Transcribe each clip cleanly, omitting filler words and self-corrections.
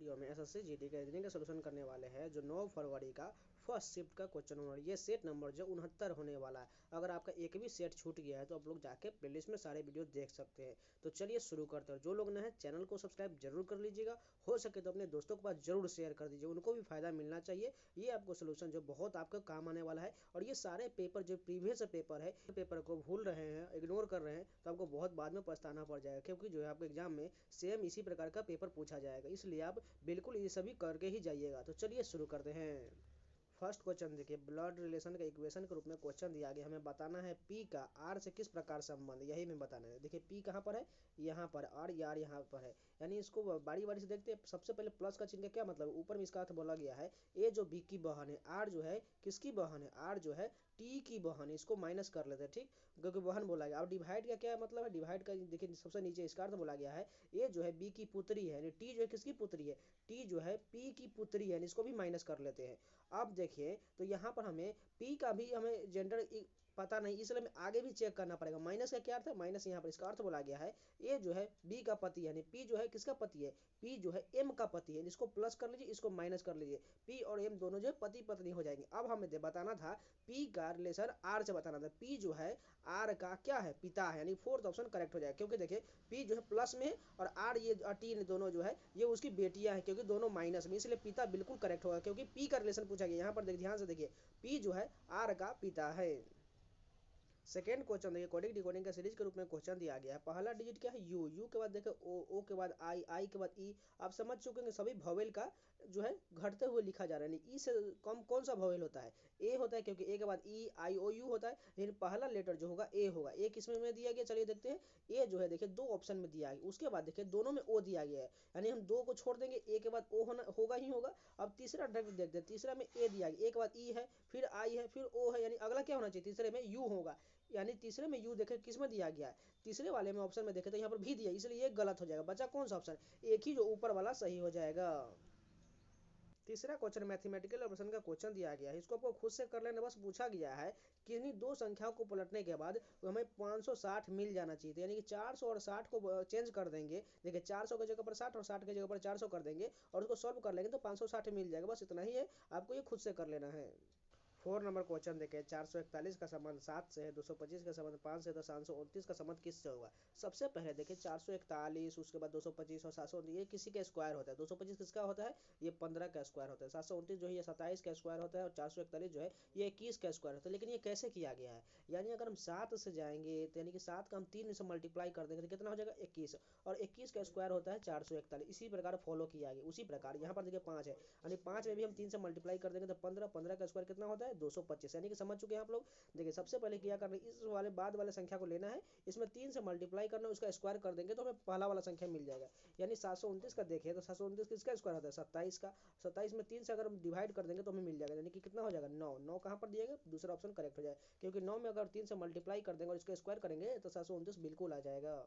Video में SSC GD का reasoning का सोल्यूशन करने वाले हैं जो 9 फरवरी का फर्स्ट शिफ्ट का क्वेश्चन नंबर, ये सेट नंबर जो 69 होने वाला है। अगर आपका एक भी सेट छूट गया है तो आप लोग जाके प्लेलिस्ट में सारे वीडियो देख सकते हैं। तो चलिए शुरू करते हैं। जो लोग नए हैं चैनल को सब्सक्राइब जरूर कर लीजिएगा, हो सके तो अपने दोस्तों के पास जरूर शेयर कर दीजिए, उनको भी फायदा मिलना चाहिए। ये आपको सोल्यूशन जो बहुत आपका काम आने वाला है। और ये सारे पेपर जो प्रीवियस पेपर है, पेपर को भूल रहे हैं, इग्नोर कर रहे हैं तो आपको बहुत बाद में पछताना पड़ जाएगा, क्योंकि जो है आपके एग्जाम में सेम इसी प्रकार का पेपर पूछा जाएगा। इसलिए आप बिल्कुल ये सभी करके ही जाइएगा। तो चलिए शुरू करते हैं। फर्स्ट क्वेश्चन देखिए, ब्लड रिलेशन का इक्वेशन के रूप में क्वेश्चन दिया गया। हमें बताना है पी का आर से किस प्रकार संबंध, यही हमें बताना है। देखिए पी कहाँ पर है, यहाँ पर, और आर यहाँ पर है। यानी इसको बारी बारी से देखते हैं। सबसे पहले प्लस का चिन्ह का क्या मतलब है, ऊपर में इसका अर्थ बोला गया है ए जो बी की बहन है, आर जो है किसकी बहन है, आर जो है टी की बहन है। इसको माइनस कर लेते हैं, ठीक, क्योंकि बहन बोला गया। और डिवाइड का क्या मतलब है, डिवाइड का देखिए सबसे नीचे इसका अर्थ बोला गया है ए जो है बी की पुत्री है, टी जो है किसकी पुत्री है, टी जो है पी की पुत्री है। इसको भी माइनस कर लेते हैं। अब देखिए तो यहाँ पर हमें पी का भी हमें जेंडर पता नहीं, इसलिए हमें आगे भी चेक करना पड़ेगा। माइनस का क्या अर्थ है, माइनस यहाँ पर इसका अर्थ बोला गया है ए जो है बी का पति है, यानी पी जो है किसका पति है, पी जो है एम का पति है। इसको प्लस कर लीजिए, इसको माइनस कर लीजिए, पी और एम दोनों जो है पति पत्नी हो जाएंगे। अब हमें बताना था पी का रिलेशन आर से बताना था। पी जो है आर का क्या है, पिता है, यानी फोर्थ ऑप्शन करेक्ट हो जाएगा। क्योंकि देखिए पी जो है प्लस में और आर ये टी दोनों जो है ये उसकी बेटियां हैं, क्योंकि दोनों माइनस में, इसलिए पिता बिल्कुल करेक्ट होगा। क्योंकि पी का रिलेशन पूछा गया। यहाँ पर ध्यान से देखिए पी जो है आर का पिता है। सेकेंड क्वेश्चन देखिए, कोडिंग डिकोडिंग का सीरीज के रूप में क्वेश्चन दिया गया है। पहला डिजिट क्या है, यू, यू के बाद देखिए ओ के बाद आई, आई के बाद ई। आप समझ चुके हैं सभी भवेल का जो है घटते हुए लिखा जा रहा है। ई से कम कौन सा भवेल होता है, ए होता है, क्योंकि ए के बाद ई आई ओ यू होता है। लेकिन पहला लेटर जो होगा ए होगा। ए किसमें में दिया गया, चलिए देखते हैं। ए जो है देखिए दो ऑप्शन में दिया गया, उसके बाद देखिए दोनों में ओ दिया गया है, यानी हम दो को छोड़ देंगे, ए के बाद ओ होगा ही होगा। अब तीसरा देखते हैं, तीसरा में ए दिया गया, ए के बाद ई है, फिर आई है, फिर ओ है, यानी अगला क्या होना चाहिए, तीसरे में यू होगा। यानी तीसरे में यू देखे किस में दिया गया है, तीसरे वाले में ऑप्शन में देखे तो यहाँ पर भी दिया, इसलिए ये गलत हो जाएगा। बचा कौन सा ऑप्शन, एक ही जो ऊपर वाला सही हो जाएगा। तीसरा क्वेश्चन मैथमेटिकल ऑपरेशन का क्वेश्चन दिया गया है। इसको आपको खुद से कर लेना, बस पूछा गया है कि इन्हीं दो संख्याओं को पलटने के बाद हमें 560 मिल जाना चाहिए। तो यानी कि 400 और 60 को चेंज कर देंगे। देखिए 400 की जगह पर 60 और 60 की जगह पर 400 कर देंगे और उसको सॉल्व कर लेंगे तो 560 मिल जाएगा। बस इतना ही है, आपको ये खुद से कर लेना है। 4 नंबर क्वेश्चन देखें, 441 का संबंध 7 से है, 225 का संबंध 5 से, तो 729 का संबंध किससे होगा। सबसे पहले देखिए 441, उसके बाद 225 और 729 ये किसी का स्क्वायर होता है। 225 किसका होता है, ये 15 का स्क्वायर होता है। 729 जो है ये 27 का स्क्वायर होता है और 441 जो है ये 21 का स्क्वायर होता है। लेकिन ये कैसे किया गया है, यानी अगर हम 7 से जाएंगे तो यानी कि 7 का हम 3 से मल्टीप्लाई कर देंगे तो कितना हो जाएगा 21, और 21 का स्क्वायर होता है 441। इसी प्रकार फॉलो किया गया। उसी प्रकार यहाँ पर देखिए 5 है, यानी 5 में भी हम 3 से मल्टीप्लाई कर देंगे तो 15, 15 का स्क्वायर कितना होता है 225। यानी कि समझ चुके हैं आप लोग। देखिए सबसे पहले क्या करना है, इस वाले बाद वाले संख्या को लेना है, इसमें 3 से मल्टीप्लाई करना है, उसका स्क्वायर कर देंगे तो हमें पहला वाला संख्या मिल जाएगा। यानी 729 का देखें तो 729 किसका स्क्वायर होता है 27 का। 27 में 3 से अगर हम डिवाइड कर देंगे तो हमें मिल जाएगा, यानी कि कितना हो जाएगा 9। 9 कहाँ पर दिएगा, दूसरा ऑप्शन करेक्ट हो जाएगा, क्योंकि 9 में अगर 3 से मल्टीप्लाई कर देंगे और इसका स्क्वायर करेंगे तो 729 बिल्कुल आ जाएगा।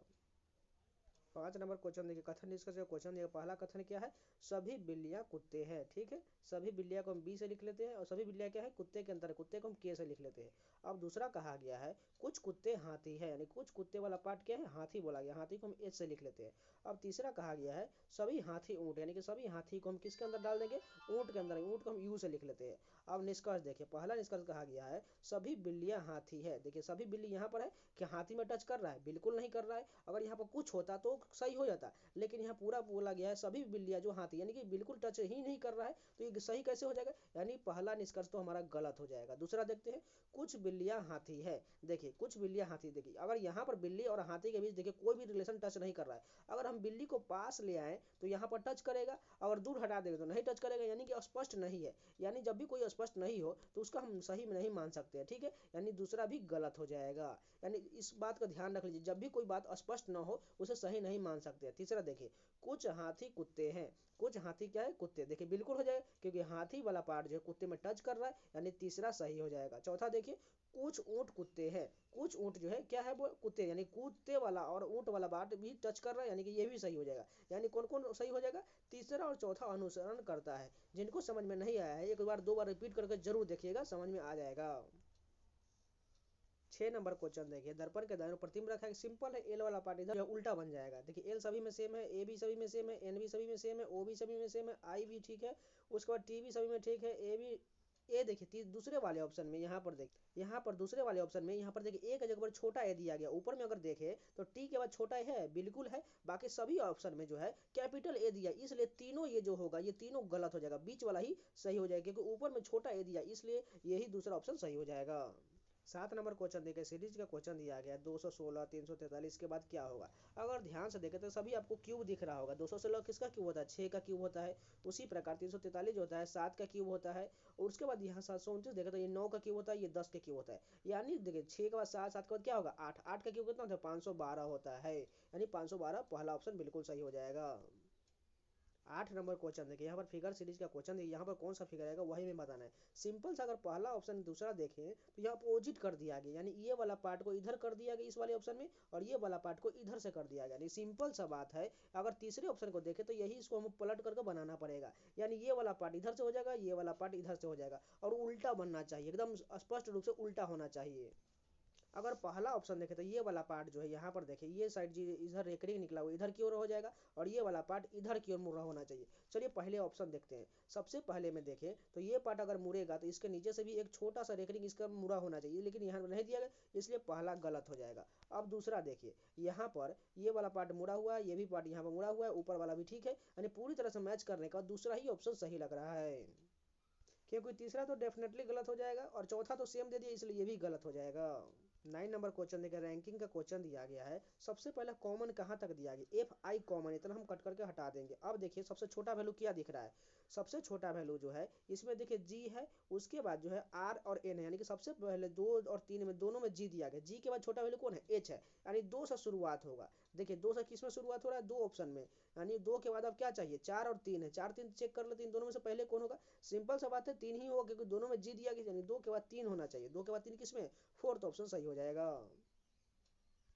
5 नंबर क्वेश्चन देखिए, कथन निष्कर्ष का क्वेश्चन देखिए। पहला कथन क्या है, सभी बिल्लियां कुत्ते हैं, ठीक है। सभी बिल्लियां को हम बी से लिख लेते हैं और सभी बिल्लियां क्या है कुत्ते के अंदर है, कुत्ते को हम के से लिख लेते हैं। अब दूसरा कहा गया है कुछ कुत्ते हाथी है, यानी कुछ कुत्ते वाला पार्ट क्या है, हाथी बोला गया, हाथी को हम एच से लिख लेते हैं। अब तीसरा कहा गया है सभी हाथी ऊंट, यानी कि सभी हाथी को हम किसके अंदर डाल देंगे, ऊंट के अंदर, ऊंट को हम यू से लिख लेते हैं। अब निष्कर्ष देखिए, पहला निष्कर्ष कहा गया है सभी बिल्लियां हाथी है। देखिए सभी बिल्ली यहाँ पर है कि हाथी में टच कर रहा है, बिल्कुल नहीं कर रहा है। अगर यहाँ पर कुछ होता तो सही हो जाता, लेकिन यहाँ पूरा बोला गया है सभी बिल्लियां जो हाथी, यानी कि बिल्कुल टच ही नहीं कर रहा है, तो ये सही कैसे हो जाएगा, यानी पहला निष्कर्ष तो हमारा गलत हो जाएगा। दूसरा देखते हैं, कुछ बिल्लियां हाथी है। देखिए कुछ बिल्लियां हाथी, देखिए अगर यहाँ पर बिल्ली और हाथी के बीच देखिए कोई भी रिलेशन टच नहीं कर रहा है। अगर हम बिल्ली को पास ले आए तो यहाँ पर टच करेगा, अगर दूर हटा देंगे तो नहीं टच करेगा, यानी कि स्पष्ट नहीं है। यानी जब भी कोई स्पष्ट नहीं हो तो उसका हम सही में नहीं मान सकते हैं, ठीक है। यानी दूसरा भी गलत हो जाएगा। यानी इस बात का ध्यान रख लीजिए, जब भी कोई बात स्पष्ट ना हो उसे सही नहीं मान सकते। तीसरा देखिए, कुछ हाथी कुत्ते हैं। कुछ हाथी क्या है, कुत्ते, देखिए बिल्कुल हो जाएगा, क्योंकि हाथी वाला पार्ट जो है कुत्ते में टच कर रहा है, यानी तीसरा सही हो जाएगा। चौथा देखिए, कुछ ऊंट कुत्ते हैं। कुछ ऊंट जो है क्या है वो कुत्ते, यानी कुत्ते वाला और ऊंट वाला पार्ट भी टच कर रहा है, यानी कि ये भी सही हो जाएगा। यानी कौन कौन सही हो जाएगा, तीसरा और चौथा अनुसरण करता है। जिनको समझ में नहीं आया है एक बार दो बार रिपीट करके जरूर देखिएगा, समझ में आ जाएगा। 6 नंबर क्वेश्चन देखिए, दर्पण के दाहिने ओर प्रतिबिंब रखा है, सिंपल है, एल वाला पार्ट इधर उल्टा बन जाएगा। देखिए एल सभी में सेम है, ए भी सभी में सेम है, एन भी सभी में सेम है, ओ भी सभी में सेम है, आई भी ठीक है, उसके बाद टी भी सभी में ठीक है, ए भी। ए देखिए दूसरे वाले ऑप्शन में यहाँ पर देखिए, यहाँ पर दूसरे वाले ऑप्शन में यहाँ पर देखिए ए का जगह पर छोटा ए दिया गया, ऊपर में अगर देखें तो टी के बाद छोटा ए है, बिल्कुल है। बाकी सभी ऑप्शन में जो है कैपिटल ए दिया, इसलिए तीनों ये जो होगा ये तीनों गलत हो जाएगा, बीच वाला ही सही हो जाएगा, क्योंकि ऊपर में छोटा ए दिया, इसलिए यही दूसरा ऑप्शन सही हो जाएगा। 7 नंबर क्वेश्चन देखिए, सीरीज का क्वेश्चन दिया गया है 216 343 के बाद क्या होगा। अगर ध्यान से देखें तो सभी आपको क्यूब दिख रहा होगा। 216 किसका क्यूब होता है, 6 का क्यूब होता है। उसी प्रकार 343 जो होता है 7 का क्यूब होता है। और उसके बाद यहाँ 729 देखें तो ये 9 का क्यूब होता है, ये 10 का क्यूब होता है। यानी देखिए 6 के बाद 7, 7 के बाद क्या होगा 8, 8 का क्यूब कितना होता है 512 होता है। यानी 512 पहला ऑप्शन बिल्कुल सही हो जाएगा। 8 नंबर क्वेश्चन देखिए, यहाँ पर फिगर सीरीज का क्वेश्चन देखिए, यहाँ पर कौन सा फिगर आएगा वही में बताना है। सिंपल सा, अगर पहला ऑप्शन दूसरा देखें तो यहाँ अपोजिट कर दिया गया, यानी ये वाला पार्ट को इधर कर दिया गया इस वाले ऑप्शन में, और ये वाला पार्ट को इधर से कर दिया गया। यानी सिंपल सा बात है। अगर तीसरे ऑप्शन को देखें तो यही इसको हम पलट करके बनाना पड़ेगा, यानी ये वाला पार्ट इधर से हो जाएगा, ये वाला पार्ट इधर से हो जाएगा, और उल्टा बनना चाहिए, एकदम स्पष्ट रूप से उल्टा होना चाहिए। अगर पहला ऑप्शन देखें तो ये वाला पार्ट जो है यहाँ पर देखिए, ये साइड जी इधर रेकरिंग निकला हुआ इधर की ओर हो जाएगा, और ये वाला पार्ट इधर की ओर मुड़ा होना चाहिए। चलिए पहले ऑप्शन देखते हैं। सबसे पहले में देखें तो ये पार्ट अगर मुड़ेगा तो इसके नीचे से भी एक छोटा सा रेकरिंग इसका मुड़ा होना चाहिए, लेकिन यहाँ नहीं दिया गया, इसलिए पहला गलत हो जाएगा। अब दूसरा देखिए, यहाँ पर ये वाला पार्ट मुड़ा हुआ है, ये भी पार्ट यहाँ पर मुड़ा हुआ है, ऊपर वाला भी ठीक है, यानी पूरी तरह से मैच करने का दूसरा ही ऑप्शन सही लग रहा है, क्योंकि तीसरा तो डेफिनेटली गलत हो जाएगा, और चौथा तो सेम दे दिया, इसलिए ये भी गलत हो जाएगा। 9 नंबर क्वेश्चन देखिए, रैंकिंग का क्वेश्चन दिया गया है। सबसे पहले कॉमन कहाँ तक दिया गया, एफ आई कॉमन, इतना हम कट करके हटा देंगे। अब देखिए सबसे छोटा वैल्यू क्या दिख रहा है, सबसे छोटा वैल्यू जो है इसमें देखिए जी है, उसके बाद जो है आर और एन है, यानी कि सबसे पहले 2 और 3 में दोनों में जी दिया गया। जी के बाद छोटा वैल्यू कौन है, एच है, यानी 2 से शुरुआत होगा। देखिए 2 से किस में शुरुआत हो रहा है, 2 ऑप्शन में, यानी 2 के बाद अब क्या चाहिए 4 और 3 है, 4 3 चेक कर लेते हैं, दोनों में से पहले कौन होगा। सिंपल सा बात है 3 ही होगा, क्योंकि दोनों में जी दिया गया, यानी 2 के बाद 3 होना चाहिए, 2 के बाद 3 किस में, फोर्थ ऑप्शन सही हो जाएगा।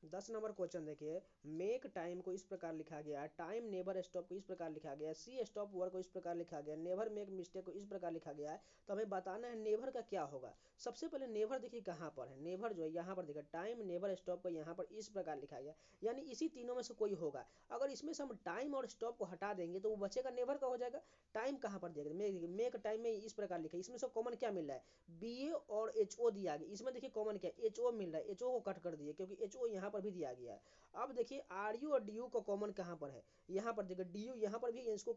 10 नंबर क्वेश्चन देखिए, मेक टाइम को इस प्रकार लिखा गया है, टाइम नेवर स्टॉप को इस प्रकार लिखा गया है, सी स्टॉप वर्क को इस प्रकार लिखा गया है, नेवर मेक मिस्टेक को इस प्रकार लिखा गया है। तो हमें बताना है नेवर का क्या होगा। सबसे पहले नेवर देखिए कहाँ पर है, नेवर जो है यहाँ पर देखिए, टाइम नेवर स्टॉप को यहाँ पर इस प्रकार लिखा गया, यानी इसी तीनों में से कोई होगा। अगर इसमें से हम टाइम और स्टॉप को हटा देंगे तो वो बचेगा नेवर का हो जाएगा। टाइम कहाँ पर देगा, मेक टाइम में इस प्रकार लिखा है, इसमें से कॉमन क्या मिल रहा है, बी ए और एच ओ दिया गया, इसमें देखिए कॉमन क्या एच ओ मिल रहा है, एच ओ को कट कर दिए, क्योंकि एच ओ यहाँ पर भी दिया गया है। अब देखिए आर यू और डी यू को कॉमन कहाँ पर है, यहाँ पर देखिए डी यू यहाँ पर भी, इसको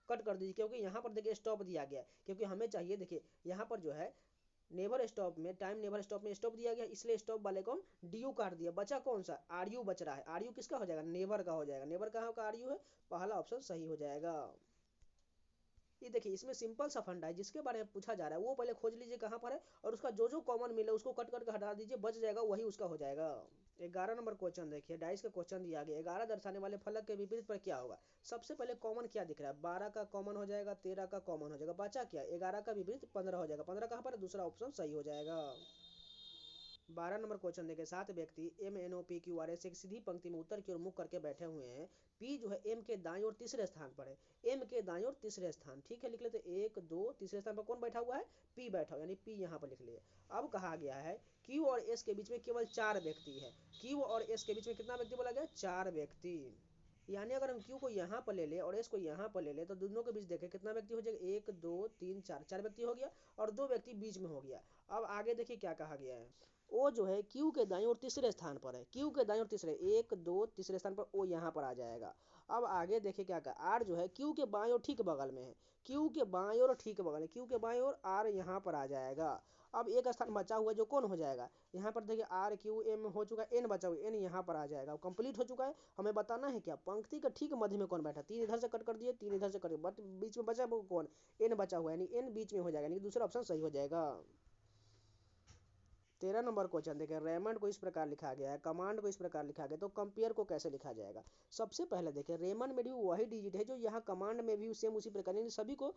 कट कर दीजिए, क्योंकि यहाँ पर देखिए स्टॉप दिया गया है, क्योंकि हमें चाहिए देखिए यहाँ पर जो है नेवर स्टॉप में, टाइम नेवर स्टॉप में स्टॉप दिया गया, इसलिए स्टॉप वाले को हम डी यू काट दिया, बचा कौन सा आर यू बच रहा है। आर यू किसका हो जाएगा, नेवर का हो जाएगा, नेवर कहाँ का आर यू है, पहला ऑप्शन सही हो जाएगा। ये देखिए इसमें सिंपल सा फंडा है, जिसके बारे में पूछा जा रहा है वो पहले खोज लीजिए कहाँ पर है, और उसका जो जो कॉमन मिले उसको कट करके हटा दीजिए, बच जाएगा वही उसका हो जाएगा। 11 नंबर क्वेश्चन देखिए, डाइस का क्वेश्चन दिया गया, 11 दर्शाने वाले फलक के विपरीत पर क्या होगा। सबसे पहले कॉमन क्या दिख रहा है, 12 का कॉमन हो जाएगा, 13 का कॉमन हो जाएगा, बचा क्या 11 का विपरीत 15 हो जाएगा, 15 कहाँ पर है, दूसरा ऑप्शन सही हो जाएगा। 12 नंबर क्वेश्चन देखे, 7 व्यक्ति M N O P Q R S एक सीधी पंक्ति में उत्तर की ओर मुख करके बैठे हुए हैं। पी जो है एम के दाएं और तीसरे स्थान पर है, एम के दाएं और तीसरे स्थान, ठीक है लिख लेते, 1 2 तीसरे स्थान पर कौन बैठा हुआ है, पी बैठा हुआ, यानी पी यहाँ पर लिख लिए। अब कहा गया है क्यू और एस के बीच में केवल 4 व्यक्ति है, क्यू और एस के बीच में कितना व्यक्ति बोला गया, 4 व्यक्ति। यानी अगर हम क्यू को यहाँ पर ले ले और एस को यहाँ पर ले ले तो दोनों के बीच देखें कितना व्यक्ति हो जाएगा, 1 2 3 4, 4 व्यक्ति हो गया, और 2 व्यक्ति बीच में हो गया। अब आगे देखिए क्या कहा गया है, ओ जो है क्यू के दाईं और तीसरे स्थान पर है, क्यू के दाईं और तीसरे 1 2 तीसरे स्थान पर ओ यहाँ पर आ जाएगा। अब आगे देखिए क्या कहा, आर जो है क्यू के बाईं और ठीक बगल में है, क्यू के बाईं और ठीक बगल है, क्यू के बाईं और आर यहाँ पर आ जाएगा। अब एक स्थान बचा हुआ है जो कौन हो जाएगा, यहाँ पर देखिए आर क्यू एम हो चुका है, एन बचा हुआ है, एन यहाँ पर आ जाएगा, कंप्लीट हो चुका है। हमें बताना है क्या, पंक्ति का ठीक मध्य में कौन बैठा, 3 इधर से कट कर दिए, 3 इधर से कट, बट बीच में बचा वो कौन, एन बचा हुआ है, यानी एन बीच में हो जाएगा, यानी दूसरा ऑप्शन सही हो जाएगा। 13 नंबर क्वेश्चन देखें, रेमंड को इस प्रकार लिखा गया है, कमांड को इस प्रकार लिखा गया, तो कंपेयर को कैसे लिखा जाएगा। सबसे पहले देखें रेमंड में भी वही डिजिट है जो यहाँ कमांड में भी सेम उसी प्रकार, यानी सभी को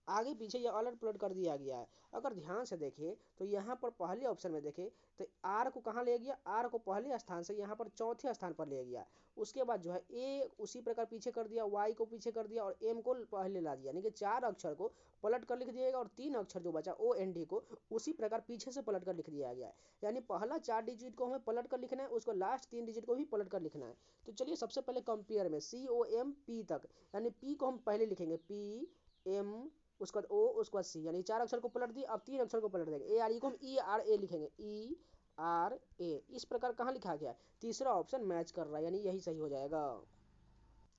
आगे पीछे या अलट पलट कर दिया गया है। अगर ध्यान से देखें तो यहाँ पर पहले ऑप्शन में देखें तो आर को कहाँ ले गया, आर को पहले स्थान से यहाँ पर चौथे स्थान पर ले गया। उसके बाद जो है ए उसी प्रकार पीछे कर दिया, वाई को पीछे कर दिया और एम को पहले ला दिया, यानी कि 4 अक्षर को पलट कर लिख दिएगा और 3 अक्षर जो बचा ओ एन डी को उसी प्रकार पीछे से पलट कर लिख दिया गया है। यानी पहला 4 डिजिट को हमें पलट कर लिखना है, उसको लास्ट 3 डिजिट को भी पलट कर लिखना है। तो चलिए सबसे पहले कंपेयर में सी ओ एम पी तक, यानी पी को हम पहले लिखेंगे, पी एम उसके बाद ओ उसके बाद सी, यानी 4 अक्षर को पलट दिए, अब 3 अक्षर को पलट देंगे, ए आर ई को हम ई आर ए लिखेंगे, ई आर ए। इस प्रकार कहाँ लिखा गया है, तीसरा ऑप्शन मैच कर रहा है, यानी यही सही हो जाएगा।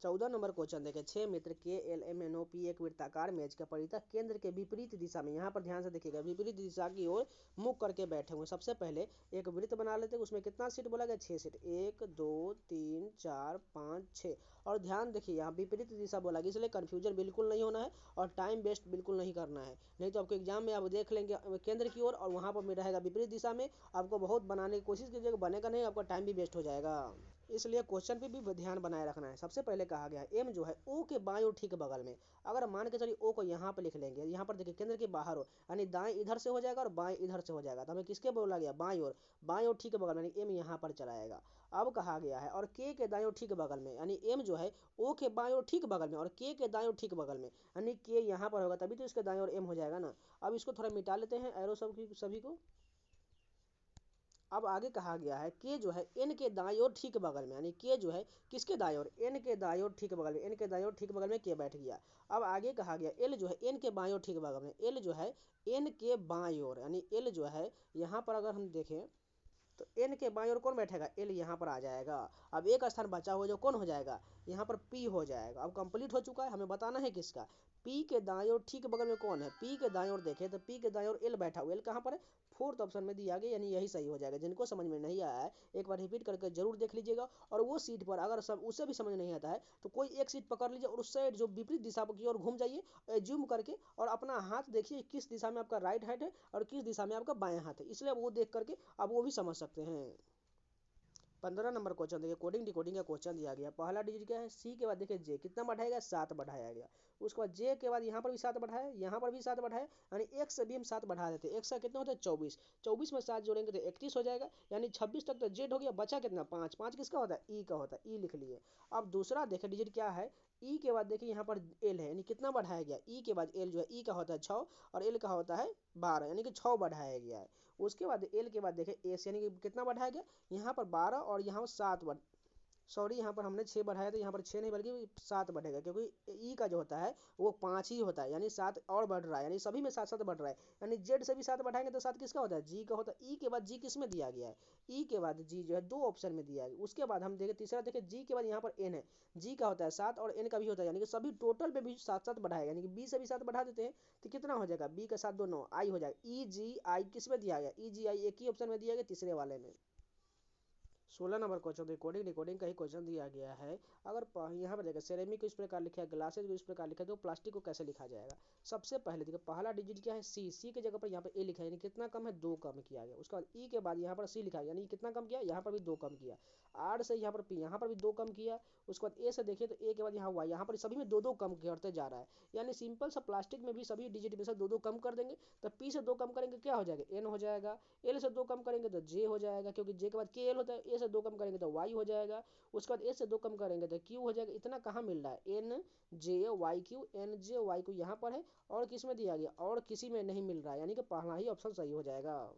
14 नंबर क्वेश्चन देखें, 6 मित्र K L M N O P एक वृत्ताकार मेज का परितः केंद्र के विपरीत दिशा में, यहाँ पर ध्यान से देखिएगा, विपरीत दिशा की ओर मुख करके बैठे हुए। सबसे पहले एक वृत्त बना लेते हैं, उसमें कितना सीट बोला गया, 6 सीट, 1 2 3 4 5 6। और ध्यान देखिए यहाँ विपरीत दिशा बोला गया, इसलिए कन्फ्यूजन बिल्कुल नहीं होना है और टाइम वेस्ट बिल्कुल नहीं करना है, नहीं तो आपको एग्जाम में आप देख लेंगे केंद्र की ओर और वहाँ पर रहेगा विपरीत दिशा में, आपको बहुत बनाने की कोशिश कीजिएगा, बनेगा नहीं, आपका टाइम भी वेस्ट हो जाएगा। इसलिए क्वेश्चन पे भी ध्यान बनाए रखना है। सबसे पहले कहा गया है एम जो है ओ के बाएं और ठीक बगल में, अगर मान के चलिए ओ को यहाँ पे लिख लेंगे, यहाँ पर देखिए केंद्र के बाहर हो, यानी दाएं इधर से हो जाएगा और बाएं इधर से हो जाएगा, तो हमें किसके बोला गया, बाएं ओर, बाएं और ठीक बगल में, यानी एम यहाँ पर चला आएगा। अब कहा गया है और के दाएं और ठीक बगल में, यानी एम जो है ओ के बाएं और ठीक बगल में और के दाएं और ठीक बगल में, यानी के यहाँ पर होगा तभी तो इसके दाएं और एम हो जाएगा ना। अब इसको थोड़ा मिटा लेते हैं एरो सभी को। अब आगे कहा गया है के जो है एन के दाईं ओर ठीक बगल में, यानी के जो है किसके दाईं ओर, एन के दाईं ओर ठीक बगल में, एन के दाईं ओर ठीक बगल में के बैठ गया। अब आगे कहा गया एल जो है एन के बाईं ओर ठीक बगल में, एल जो है एन के बाईं ओर, यानी एल जो है यहाँ पर अगर हम देखें तो एन के बाईं ओर कौन बैठेगा, एल यहाँ पर आ जाएगा। अब एक स्थान बचा हुआ जो कौन हो जाएगा, यहाँ पर पी हो जाएगा। अब कंप्लीट हो चुका है, हमें बताना है किसका, पी के दाईं ओर ठीक बगल में कौन है, पी के दाईं ओर देखें तो पी के दाईं ओर एल बैठा हुआ, एल कहाँ पर है, फोर्थ ऑप्शन में दिया गया, यानी यही सही हो जाएगा। जिनको समझ में नहीं आया है एक बार रिपीट करके जरूर देख लीजिएगा, और वो सीट पर अगर सब उसे भी समझ नहीं आता है तो कोई एक सीट पकड़ लीजिए और उस साइड जो विपरीत दिशा की ओर घूम जाइए जूम करके, और अपना हाथ देखिए किस दिशा में आपका राइट हैंड है और किस दिशा में आपका बायां हाथ है, इसलिए वो देख करके आप वो भी समझ सकते हैं। 15 नंबर क्वेश्चन देखिए, कोडिंग डिकोडिंग का क्वेश्चन दिया गया। पहला डिजिट क्या है, सी के बाद देखिए जे कितना बढ़ाया गया, 7 बढ़ाया गया। उसके बाद जे के बाद यहाँ पर भी 7 बढ़ाया, यहाँ पर भी 7 बढ़ाया, यानी एक से भी हम 7 बढ़ा देते हैं। एक से कितना होता है 24, 24 में 7 जोड़ेंगे तो 31 हो जाएगा, यानी 26 तक तो जेड हो गया, बचा कितना 5, 5 किसका होता है ई का होता है, ई लिख लिए। अब दूसरा देखिए डिजिट क्या है, ई के बाद देखिए यहाँ पर एल है, यानी कितना बढ़ाया गया, ई के बाद एल जो है ई का होता है 6 और एल का होता है 12, यानी कि 6 बढ़ाया गया है। उसके बाद एल के बाद देखिए एस, यानी कि कितना बढ़ाया गया, यहाँ पर 12 और यहाँ पर 7 सॉरी यहाँ पर हमने 6 बढ़ाया, तो यहाँ पर 6 नहीं बल्कि 7 बढ़ेगा, क्योंकि ई का जो होता है वो 5 ही होता है, यानी 7 और बढ़ रहा है, यानी सभी में 7 7 बढ़ रहा है, यानी जेड से भी 7 बढ़ाएंगे तो 7 किसका होता है, जी का होता है। ई के बाद जी किस में दिया गया है, ई के बाद जी जो है 2 ऑप्शन में दिया है। उसके बाद हम देखें तीसरा, देखें जी के बाद यहाँ पर एन है, जी का होता है 7 और एन का भी होता है, यानी कि सभी टोटल पे भी 7 7 बढ़ाएगा, यानी कि बी से भी 7 बढ़ा देते हैं तो कितना हो जाएगा, बी का 7 2 9, आई हो जाएगा। ई जी आई किस में दिया गया, ई जी आई एक ही ऑप्शन में दिया गया, तीसरे वाले में। 16 नंबर क्वेश्चन रिकॉर्डिंग रिकॉर्डिंग का ही क्वेश्चन दिया गया है। अगर यहाँ पर देखिए सेरेमिक को इस प्रकार लिखा है, ग्लासेज को इस प्रकार लिखा है, तो प्लास्टिक को कैसे लिखा जाएगा। सबसे पहले देखिए पहला डिजिट क्या है, सी, सी की जगह पर यहाँ पर ए लिखा है, यानी कितना कम है 2 कम किया गया। उसके बाद ई के बाद यहाँ पर सी लिखा है, यानी कितना कम किया, यहाँ पर भी 2 कम किया। आर से यहाँ पर पी, यहाँ पर भी 2 कम किया। उसके बाद ए से देखिए तो ए के बाद यहाँ वाई, यहाँ पर सभी में 2 2 कम करते जा रहा है, यानी सिंपल सा प्लास्टिक में भी सभी डिजिट में से 2 2 कम कर देंगे, तो पी से 2 कम करेंगे क्या हो जाएगा, एन हो जाएगा। एल से 2 कम करेंगे तो जे हो जाएगा, क्योंकि जे के बाद के एल होता है। ए से 2 कम करेंगे तो वाई हो जाएगा। उसके बाद ए से 2 कम करेंगे तो क्यू हो जाएगा। इतना कहाँ मिल रहा है, N J Y Q, N J Y Q यहाँ पर है और किस में दिया गया, और किसी में नहीं मिल रहा है, यानी कि पहला ही ऑप्शन सही हो जाएगा।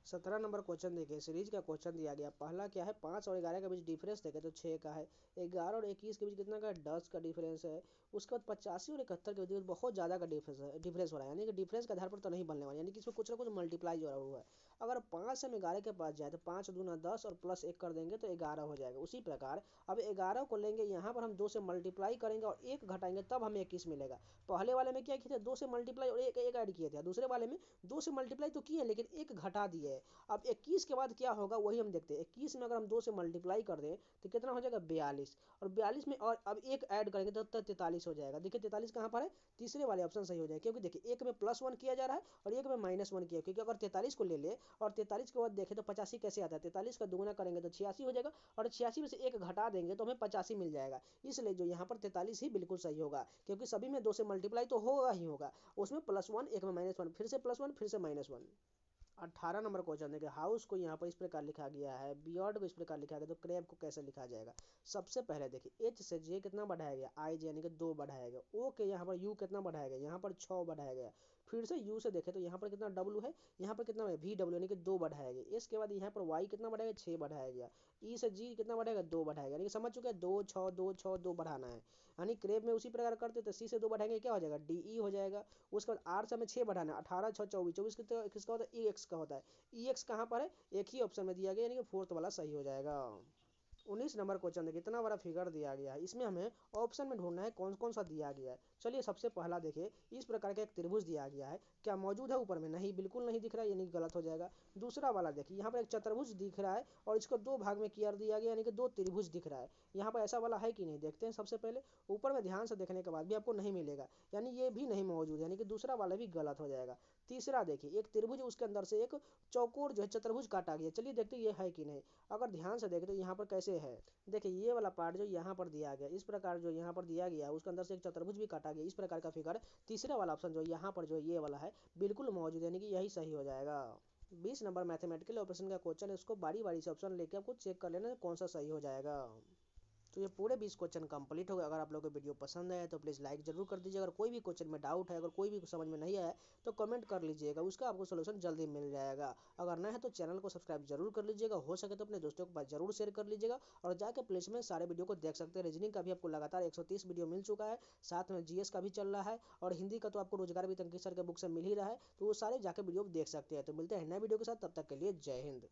17 नंबर क्वेश्चन देखिए, सीरीज का क्वेश्चन दिया गया। पहला क्या है, 5 और 11 के बीच डिफरेंस देखे तो 6 का है। 11 और 21 के बीच कितना का, 10 का डिफरेंस है। उसके बाद 85 और 71 के बीच बहुत ज़्यादा का डिफरेंस हो रहा है, यानी कि डिफरेंस के आधार पर तो नहीं बनने वाला, यानी कि इसमें कुछ ना कुछ मल्टीप्लाई जो हुआ है। अगर 5 से हम 11 के पास जाए तो 5 दूना 10 और प्लस 1 कर देंगे तो 11 हो जाएगा। उसी प्रकार अब 11 को लेंगे, यहाँ पर हम 2 से मल्टीप्लाई करेंगे और 1 घटाएंगे तब हमें 21 मिलेगा। पहले वाले में क्या किए थे, 2 से मल्टीप्लाई और एक ऐड किए थे। दूसरे वाले में 2 से मल्टीप्लाई तो किए लेकिन 1 घटा दिए है। अब 21 के बाद क्या होगा वही हम देखते हैं। 21 में अगर हम 2 से मल्टीप्लाई कर दें तो कितना हो जाएगा 42, और 42 में और अब एक ऐड करेंगे तो 43 हो जाएगा। देखिए 43 कहाँ पर है, तीसरे वाले ऑप्शन सही हो जाएगा, क्योंकि देखिए एक में +1 किया जा रहा है और एक में -1 किया, क्योंकि अगर 43 को ले ले और 43 के बाद देखें तो 85 कैसे आता है, 43 का दुगुना करेंगे तो 86 हो जाएगा, और 86 में से एक घटा देंगे तो हमें 85 मिल जाएगा। इसलिए जो यहाँ पर 43 ही बिल्कुल सही होगा, क्योंकि सभी में 2 से मल्टीप्लाई तो होगा ही होगा, उसमें +1 एक में -1, फिर से +1 फिर से -1। 18 नंबर क्वेश्चन देखिए, हाउस को यहाँ पर इस प्रकार लिखा गया है, बियर्ड को इस प्रकार लिखा गया, तो क्रैब को कैसे लिखा जाएगा। सबसे पहले देखिए एच से जे कितना बढ़ाया गया, आई जे यानी कि 2 बढ़ाया गया, ओ के यहाँ पर यू कितना बढ़ाया गया, यहाँ पर 6 बढ़ाया गया, फिर से यू से देखें तो यहाँ पर कितना डब्ल्यू है, यहाँ पर कितना है वी डब्ल्यू यानी कि 2 बढ़ाया गया। इसके बाद यहाँ पर वाई कितना बढ़ाया गया, 6 बढ़ाया गया। ई से जी कितना बढ़ाएगा, 2 बढ़ाएगा, यानी कि समझ चुके हैं 2 6 2 6 2 बढ़ाना है। यानी क्रेब में उसी प्रकार करते तो सी से 2 बढ़ाएंगे क्या हो जाएगा, डी ई हो जाएगा। उसके बाद आर से हमें 6 बढ़ाना है, 18 6 24, 24 किसका होता है, ई एक्स का होता है। ई एक्स कहाँ पर है, एक ही ऑप्शन में दिया गया, यानी कि फोर्थ वाला सही हो जाएगा। 19 नंबर क्वेश्चन देखिए, इतना बड़ा फिगर दिया गया है, इसमें हमें ऑप्शन में ढूंढना है कौन कौन सा दिया गया है। चलिए सबसे पहला देखिए, इस प्रकार का एक त्रिभुज दिया गया है, क्या मौजूद है ऊपर में, नहीं बिल्कुल नहीं दिख रहा है, यानी गलत हो जाएगा। दूसरा वाला देखिए, यहाँ पर एक चतुर्भुज दिख रहा है और इसको 2 भाग में किया दिया गया, यानी कि 2 त्रिभुज दिख रहा है। यहाँ पर ऐसा वाला है कि नहीं, देखते हैं। सबसे पहले ऊपर में ध्यान से देखने के बाद भी आपको नहीं मिलेगा, यानी ये भी नहीं मौजूद, यानी कि दूसरा वाला भी गलत हो जाएगा। तीसरा देखिए, एक त्रिभुज उसके अंदर से एक चौकोर जो है चतुर्भुज काटा गया, चलिए देखते हैं ये है कि नहीं। अगर ध्यान से देखें तो यहाँ पर कैसे है, देखिए ये वाला पार्ट जो यहाँ पर दिया गया, इस प्रकार जो यहाँ पर दिया गया है उसके अंदर से एक चतुर्भुज भी काटा गया, इस प्रकार का फिगर। तीसरा वाला ऑप्शन जो यहाँ पर जो ये वाला है बिल्कुल मौजूद, यानी कि यही सही हो जाएगा। 20 नंबर मैथमेटिकल ऑपरेशन का क्वेश्चन है, उसको बारी बारी से ऑप्शन लेके आपको चेक कर लेना कौन सा सही हो जाएगा। तो ये पूरे 20 क्वेश्चन कंप्लीट हो गए। अगर आप लोगों को वीडियो पसंद आया तो प्लीज़ लाइक जरूर कर दीजिए। अगर कोई भी क्वेश्चन में डाउट है, अगर कोई भी समझ में नहीं आया तो कमेंट कर लीजिएगा, उसका आपको सोल्यूशन जल्दी मिल जाएगा। अगर नया है तो चैनल को सब्सक्राइब जरूर कर लीजिएगा, हो सके तो अपने दोस्तों के पास जरूर शेयर कर लीजिएगा, और जाकर प्लेस में सारे वीडियो को देख सकते हैं। रीजनिंग का भी आपको लगातार 130 वीडियो मिल चुका है, साथ में जीएस का भी चल रहा है, और हिंदी का तो आपको रोजगार भी तंकी सर के बुक से मिल ही रहा है, तो वो सारे जाकर वीडियो देख सकते हैं। तो मिलते हैं नए वीडियो के साथ, तब तक के लिए जय हिंद।